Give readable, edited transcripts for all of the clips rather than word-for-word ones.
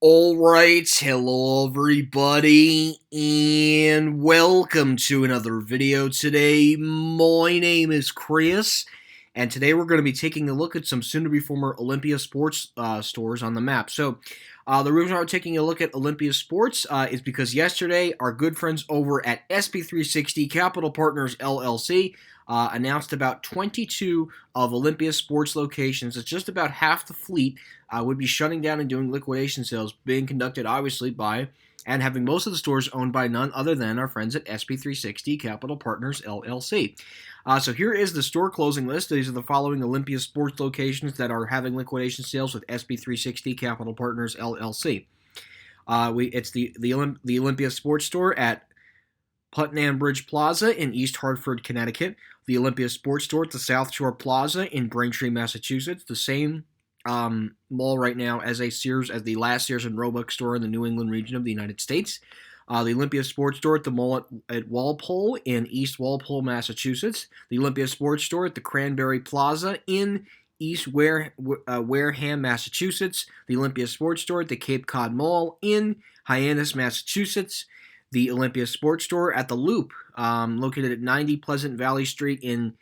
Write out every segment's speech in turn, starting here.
Alright, hello everybody, and welcome to another video today. My name is Chris, and today we're going to be taking a look at some soon-to-be former Olympia sports stores on the map. So, the reason why we're taking a look at Olympia Sports is because yesterday our good friends over at SB360 Capital Partners LLC announced about 22 of Olympia Sports locations. It's just about half the fleet would be shutting down and doing liquidation sales, being conducted obviously by and having most of the stores owned by none other than our friends at SB360 Capital Partners LLC. So here is the store closing list. These are the following Olympia Sports locations that are having liquidation sales with SB360 Capital Partners LLC. It's the Olympia Sports Store at Putnam Bridge Plaza in East Hartford, Connecticut. The Olympia Sports Store at the South Shore Plaza in Braintree, Massachusetts. The same mall right now as the last Sears and Roebuck store in the New England region of the United States. The Olympia Sports Store at the mall at Walpole in East Walpole, Massachusetts. The Olympia Sports Store at the Cranberry Plaza in East Wareham, Massachusetts. The Olympia Sports Store at the Cape Cod Mall in Hyannis, Massachusetts. The Olympia Sports Store at the Loop, located at 90 Pleasant Valley Street in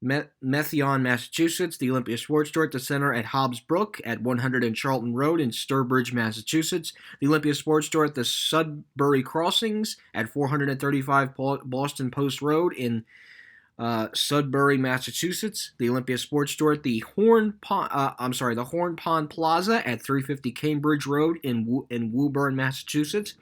Methuen, Massachusetts. The Olympia Sports Store at the Center at Hobbs Brook at 100 and Charlton Road in Sturbridge, Massachusetts. The Olympia Sports Store at the Sudbury Crossings at 435 Boston Post Road in Sudbury, Massachusetts. The Olympia Sports Store at the Horn Pond Plaza at 350 Cambridge Road in Woburn, Massachusetts.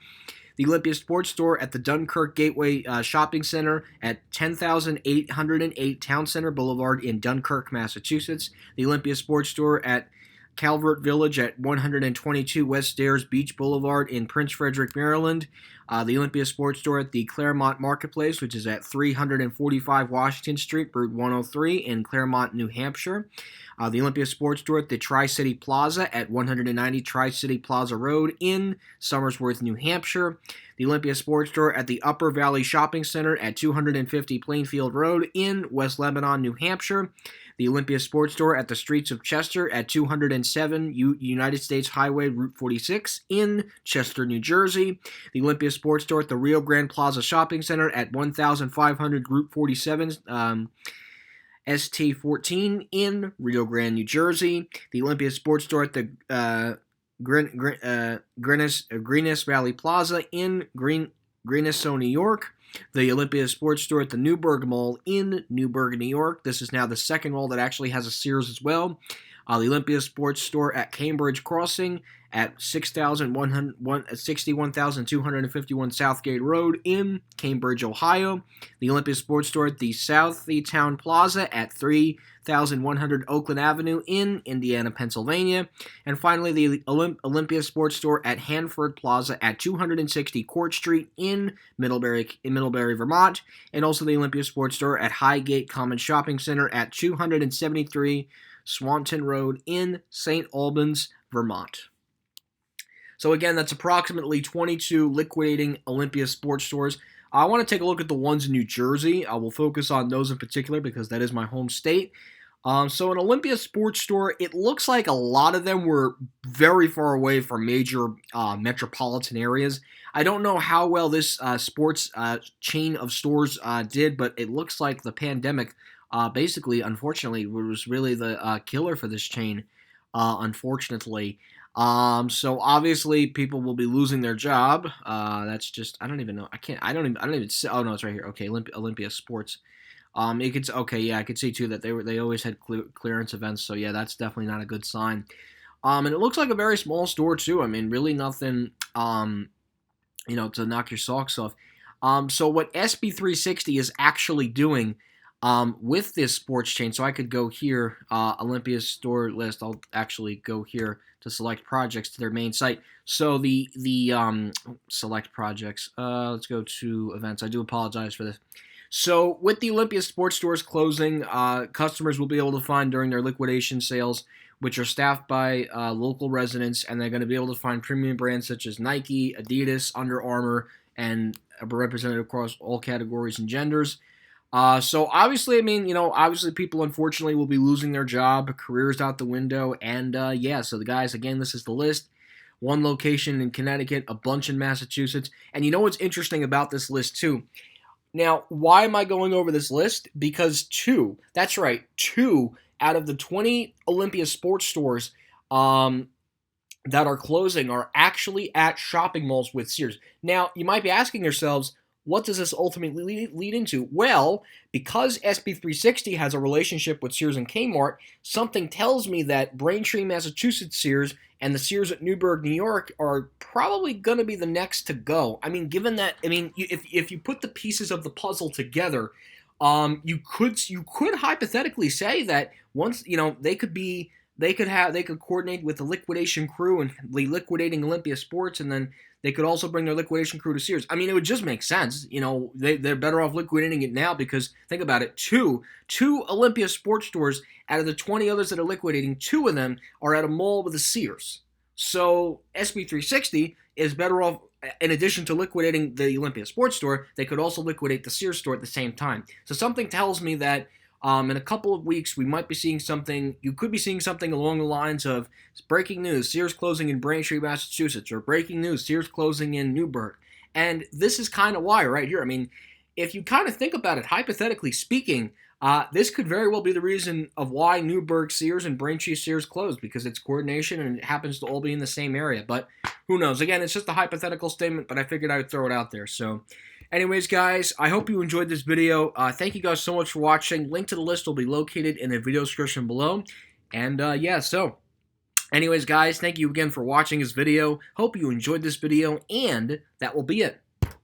The Olympia Sports Store at the Dunkirk Gateway Shopping Center at 10,808 Town Center Boulevard in Dunkirk, Massachusetts. The Olympia Sports Store at Calvert Village at 122 West Stairs Beach Boulevard in Prince Frederick, Maryland. The Olympia Sports Store at the Claremont Marketplace, which is at 345 Washington Street, Route 103 in Claremont, New Hampshire. The Olympia Sports Store at the Tri-City Plaza at 190 Tri-City Plaza Road in Somersworth, New Hampshire. The Olympia Sports Store at the Upper Valley Shopping Center at 250 Plainfield Road in West Lebanon, New Hampshire. The Olympia Sports Store at the Streets of Chester at 207 United States Highway Route 46 in Chester, New Jersey. The Olympia Sports Store at the Rio Grande Plaza Shopping Center at 1500 Route 47 ST14 in Rio Grande, New Jersey. The Olympia Sports Store at the Greenis Valley Plaza in Greenisson, New York. The Olympia Sports Store at the Newburgh Mall in Newburgh, New York. This is now the second mall that actually has a Sears as well. The Olympia Sports Store at Cambridge Crossing at 61,251 Southgate Road in Cambridge, Ohio. The Olympia Sports Store at the Southtown Plaza at 3,100 Oakland Avenue in Indiana, Pennsylvania. And finally, the Olympia Sports Store at Hanford Plaza at 260 Court Street in Middlebury, Vermont. And also the Olympia Sports Store at Highgate Common Shopping Center at 273 Swanton Road in St. Albans, Vermont. So again, that's approximately 22 liquidating Olympia sports stores. I want to take a look at the ones in New Jersey. I will focus on those in particular because that is my home state. So an Olympia sports store, it looks like a lot of them were very far away from major metropolitan areas. I don't know how well this sports chain of stores did, but it looks like the pandemic basically, unfortunately, was really the killer for this chain, unfortunately. So obviously people will be losing their job. That's just, I don't even know. I don't even see, oh no, it's right here. Okay. Olympia Sports. Okay. Yeah. I could see too that they always had clearance events. So yeah, that's definitely not a good sign. And it looks like a very small store too. I mean, really nothing, to knock your socks off. So what SB360 is actually doing with this sports chain, so I could go here, Olympia store list. I'll actually go here to select projects to their main site. So the select projects. Let's go to events. I do apologize for this. So with the Olympia sports stores closing, customers will be able to find during their liquidation sales, which are staffed by local residents, and they're going to be able to find premium brands such as Nike, Adidas, Under Armour, and represented across all categories and genders. So obviously, I mean, obviously people unfortunately will be losing their job, careers out the window, and yeah, so the guys, again, this is the list. one location in Connecticut, a bunch in Massachusetts. And you know what's interesting about this list too? Now, why am I going over this list? Because that's right, 2 out of the 20 Olympia sports stores that are closing are actually at shopping malls with Sears. Now, you might be asking yourselves, what does this ultimately lead into? Well, because SB360 has a relationship with Sears and Kmart, something tells me that Braintree, Massachusetts Sears and the Sears at Newburgh, New York are probably going to be the next to go. I mean, given that, if you put the pieces of the puzzle together, you could hypothetically say that once, they could coordinate with the liquidation crew and the liquidating Olympia Sports, and then they could also bring their liquidation crew to Sears. I mean, it would just make sense. They're better off liquidating it now because, think about it, two Olympia sports stores out of the 20 others that are liquidating, 2 of them are at a mall with a Sears. So SB360 is better off, in addition to liquidating the Olympia sports store, they could also liquidate the Sears store at the same time. So something tells me that in a couple of weeks, we might be seeing something. You could be seeing something along the lines of breaking news: Sears closing in Braintree, Massachusetts, or breaking news: Sears closing in Newburgh. And this is kind of why, right here. I mean, if you kind of think about it, hypothetically speaking, this could very well be the reason of why Newburgh Sears and Braintree Sears closed, because it's coordination and it happens to all be in the same area. But who knows? Again, it's just a hypothetical statement, but I figured I would throw it out there. So anyways, guys, I hope you enjoyed this video. Thank you guys so much for watching. Link to the list will be located in the video description below. And so anyways, guys, thank you again for watching this video. Hope you enjoyed this video, and that will be it.